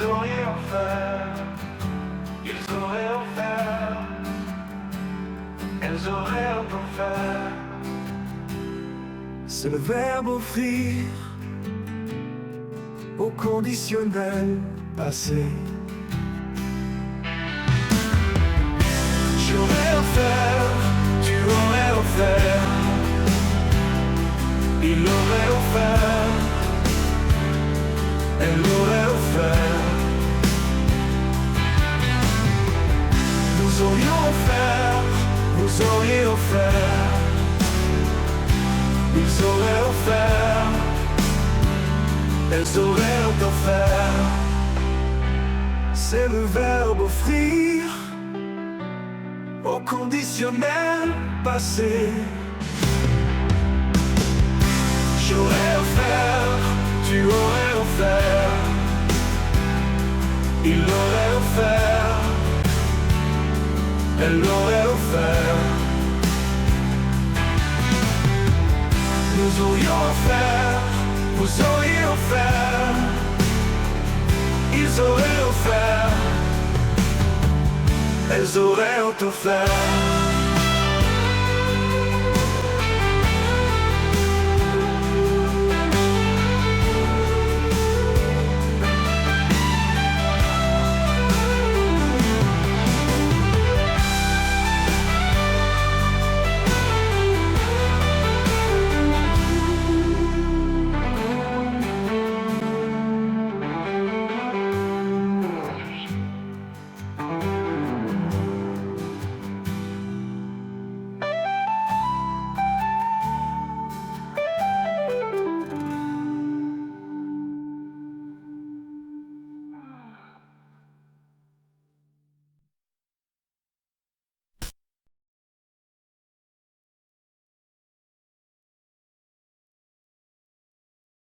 Ils auraient offert, ils auraient offert, elles auraient offert. C'est le verbe offrir au conditionnel passé. J'aurais offert, tu aurais offert, il aurait offert, elle aurait offert. Nous aurions offert, vous auriez offert, ils auraient offert, elles auraient offert. C'est le verbe offrir au conditionnel passé. J'aurais offert, tu aurais offert, il aurait offert, elle aurait offert. Nous aurions offert, vous auriez offert, ils auraient offert, elles auraient offert.